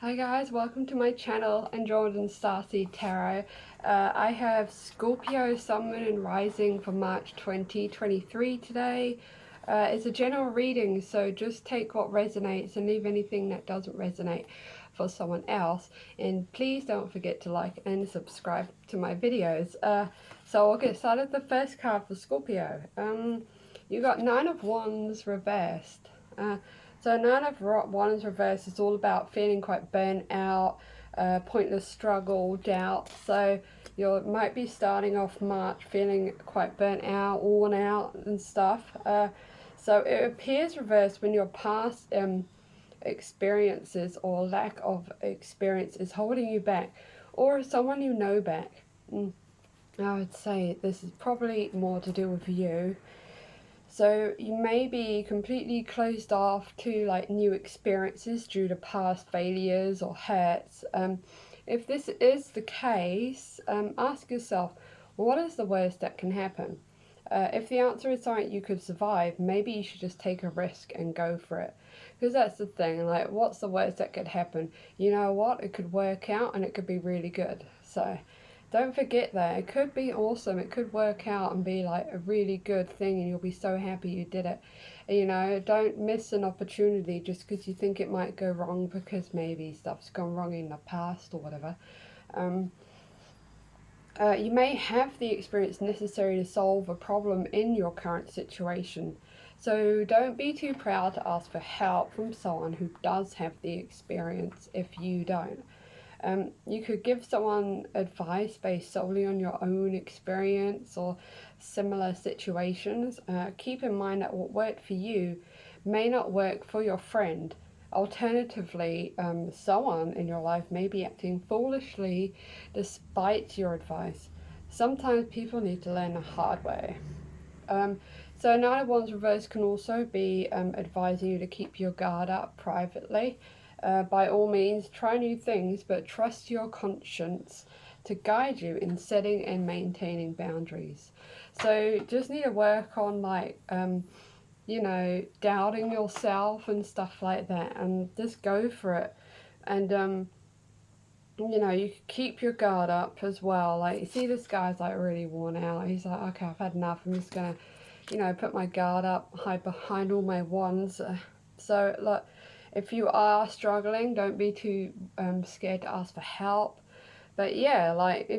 Hi guys, welcome to my channel, Andromedan Starseed Tarot. I have Scorpio Sun, Moon and Rising for March 2023 today. It's a general reading, so just take what resonates and leave anything that doesn't resonate for someone else. And please don't forget to like and subscribe to my videos. So I'll get started. The first card for Scorpio. You got Nine of Wands reversed. So Nine of Wands reversed is all about feeling quite burnt out, pointless struggle, doubt. So you might be starting off March feeling quite burnt out, worn out and stuff. So it appears reversed when your past experiences or lack of experience is holding you back, or someone you know back. I would say this is probably more to do with you. So you may be completely closed off to like new experiences due to past failures or hurts. If this is the case, ask yourself, what is the worst that can happen? If the answer is something you could survive, maybe you should just take a risk and go for it. Because that's the thing, like, what's the worst that could happen? You know what? It could work out and it could be really good. So don't forget that. It could be awesome. It could work out and be like a really good thing and you'll be so happy you did it. You know, don't miss an opportunity just because you think it might go wrong because maybe stuff's gone wrong in the past or whatever. You may have the experience necessary to solve a problem in your current situation. So don't be too proud to ask for help from someone who does have the experience if you don't. You could give someone advice based solely on your own experience or similar situations. Keep in mind that what worked for you may not work for your friend. Alternatively, someone in your life may be acting foolishly despite your advice. Sometimes people need to learn the hard way. So Nine of Wands reverse can also be advising you to keep your guard up privately. By all means, try new things, but trust your conscience to guide you in setting and maintaining boundaries. So just need to work on like, doubting yourself and stuff like that, and just go for it. And you can keep your guard up as well. Like, you see this guy's like really worn out. He's like, okay, I've had enough. I'm just gonna put my guard up, hide behind all my wands. So look, if you are struggling, don't be too scared to ask for help. But yeah, like,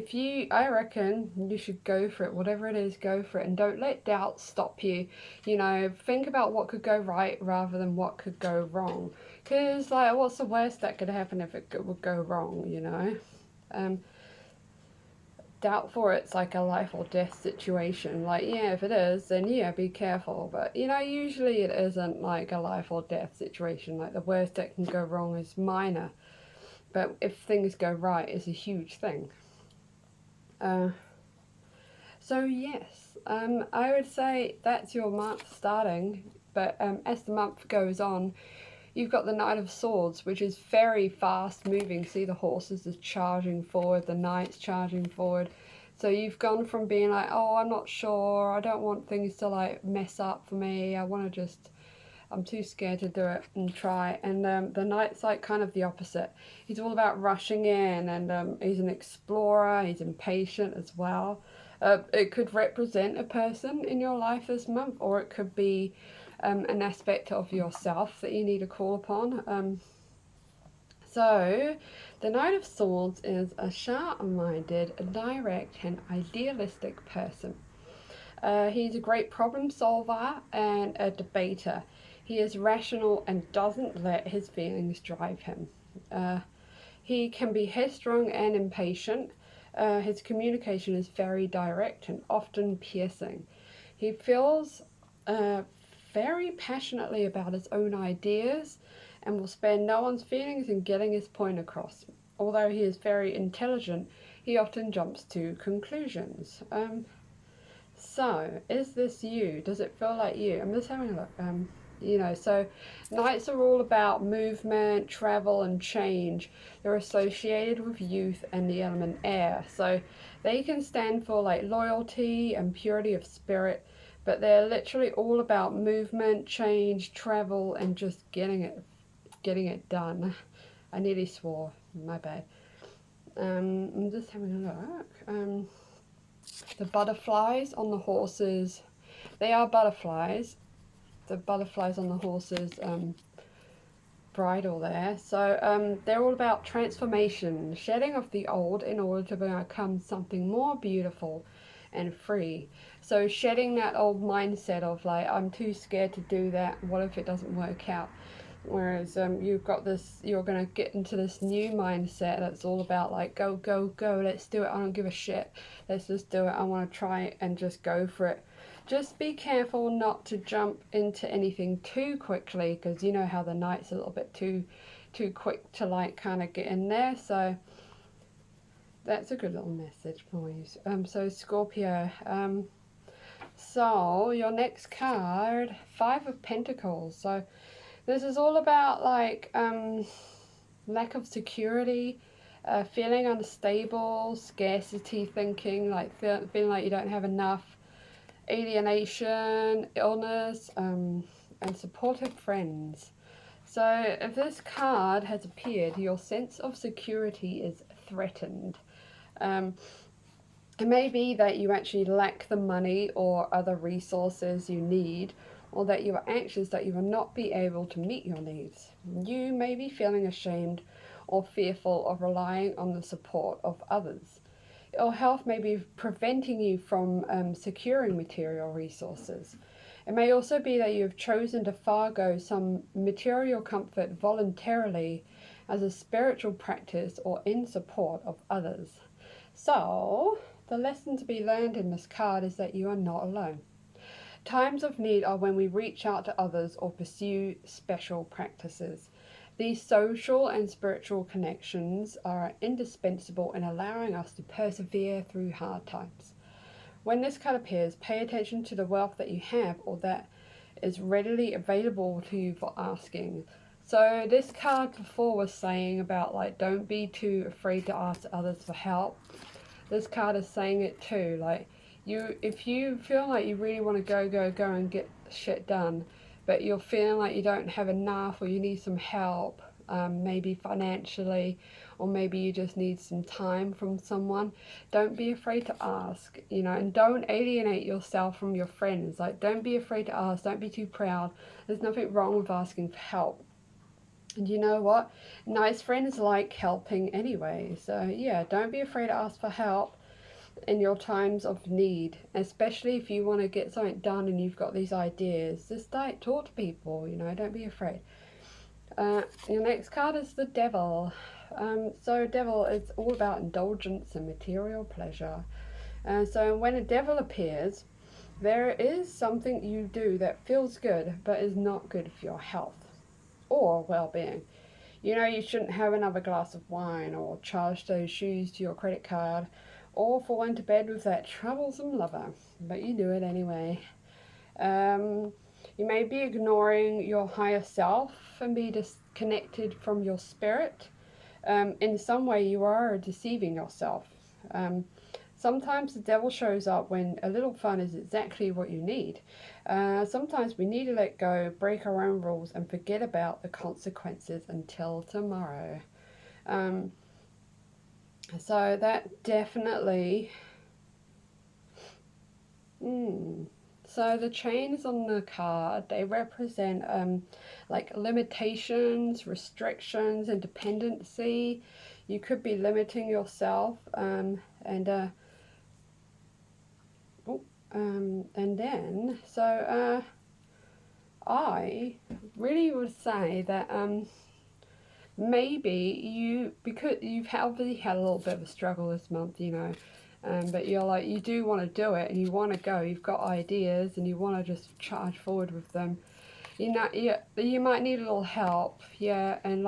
I reckon you should go for it. Whatever it is, go for it. And don't let doubt stop you. Think about what could go right rather than what could go wrong. Because, like, what's the worst that could happen if it would go wrong? Doubt for it's like a life or death situation. Like, yeah, if it is, then yeah, be careful. But, usually it isn't like a life or death situation. Like, the worst that can go wrong is minor. But if things go right, it's a huge thing. So yes, I would say that's your month starting. But as the month goes on, you've got the Knight of Swords, which is very fast moving. See, the horses are charging forward, the knight's charging forward. So you've gone from being like, oh, I'm not sure, I don't want things to like mess up for me, I'm too scared to do it and try. And the knight's like kind of the opposite. He's all about rushing in, and he's an explorer, he's impatient as well. It could represent a person in your life this month, or it could be an aspect of yourself that you need to call upon. So, the Knight of Swords is a sharp-minded, direct, and idealistic person. He's a great problem solver and a debater. He is rational and doesn't let his feelings drive him. He can be headstrong and impatient. His communication is very direct and often piercing. He feels very passionately about his own ideas and will spare no one's feelings in getting his point across. Although he is very intelligent, he often jumps to conclusions. So, is this you? Does it feel like you? I'm just having a look. So nights are all about movement, travel, and change. They're associated with youth and the element air. So they can stand for like loyalty and purity of spirit, but they're literally all about movement, change, travel, and just getting it done. I nearly swore, my bad. I'm just having a look. The butterflies on the horses, they are butterflies. The butterflies on the horses bridle there. So they're all about transformation, shedding of the old in order to become something more beautiful and free. So shedding that old mindset of like, I'm too scared to do that, what if it doesn't work out? Whereas you've got this, you're going to get into this new mindset that's all about like, go, go, go, let's do it, I don't give a shit, let's just do it, I want to try it and just go for it. Just be careful not to jump into anything too quickly, because you know how the night's a little bit too quick to like kind of get in there. So that's a good little message for you. So Scorpio, so your next card, Five of Pentacles. So this is all about like lack of security, feeling unstable, scarcity thinking, like feeling like you don't have enough, alienation, illness, and supportive friends. So if this card has appeared, your sense of security is threatened. It may be that you actually lack the money or other resources you need, or that you are anxious that you will not be able to meet your needs. You may be feeling ashamed or fearful of relying on the support of others. Ill health may be preventing you from securing material resources. It may also be that you have chosen to forego some material comfort voluntarily as a spiritual practice or in support of others. So, the lesson to be learned in this card is that you are not alone. Times of need are when we reach out to others or pursue special practices. These social and spiritual connections are indispensable in allowing us to persevere through hard times. When this card appears, pay attention to the wealth that you have or that is readily available to you for asking. So this card before was saying about like, don't be too afraid to ask others for help. This card is saying it too, like, if you feel like you really want to go and get shit done, but you're feeling like you don't have enough or you need some help, maybe financially, or maybe you just need some time from someone, don't be afraid to ask, and don't alienate yourself from your friends. Like, don't be afraid to ask, don't be too proud. There's nothing wrong with asking for help. And you know what? Nice friends like helping anyway. So yeah, don't be afraid to ask for help in your times of need, especially if you want to get something done and you've got these ideas. Just like talk to people, don't be afraid. Your next card is the Devil. So Devil is all about indulgence and material pleasure. So when a devil appears, there is something you do that feels good but is not good for your health or well-being. You shouldn't have another glass of wine or charge those shoes to your credit card or fall into bed with that troublesome lover, but you do it anyway. You may be ignoring your higher self and be disconnected from your spirit. In some way you are deceiving yourself. Sometimes the devil shows up when a little fun is exactly what you need. Sometimes we need to let go, break our own rules, and forget about the consequences until tomorrow. So that definitely... So the chains on the card, they represent like limitations, restrictions, and dependency. You could be limiting yourself, and then so I really would say that maybe because you've obviously had a little bit of a struggle this month, but you're like, you do want to do it and you want to go, you've got ideas and you want to just charge forward with them. You might need a little help, yeah, and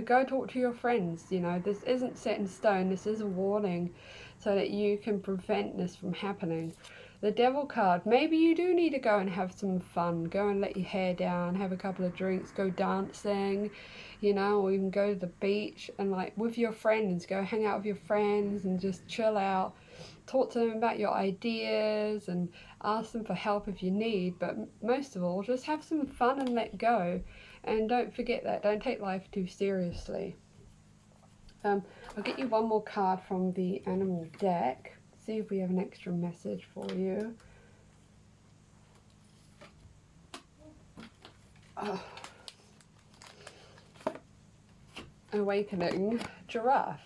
go talk to your friends. This isn't set in stone, this is a warning so that you can prevent this from happening. The Devil card, maybe you do need to go and have some fun, go and let your hair down, have a couple of drinks, go dancing, or even go to the beach and with your friends, go hang out with your friends and just chill out. Talk to them about your ideas and ask them for help if you need, but most of all, just have some fun and let go. And don't forget that. Don't take life too seriously. I'll get you one more card from the animal deck. See if we have an extra message for you. Oh. Awakening giraffe.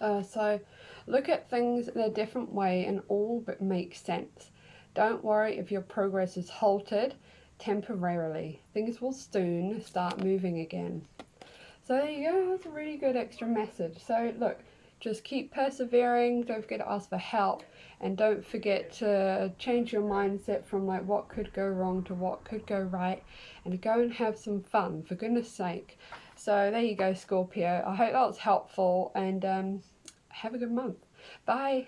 So look at things in a different way and all but makes sense. Don't worry if your progress is halted temporarily. Things will soon start moving again. So there you go, that's a really good extra message. So look, just keep persevering, don't forget to ask for help, and don't forget to change your mindset from like what could go wrong to what could go right, and go and have some fun, for goodness sake. So there you go, Scorpio. I hope that was helpful, and have a good month. Bye.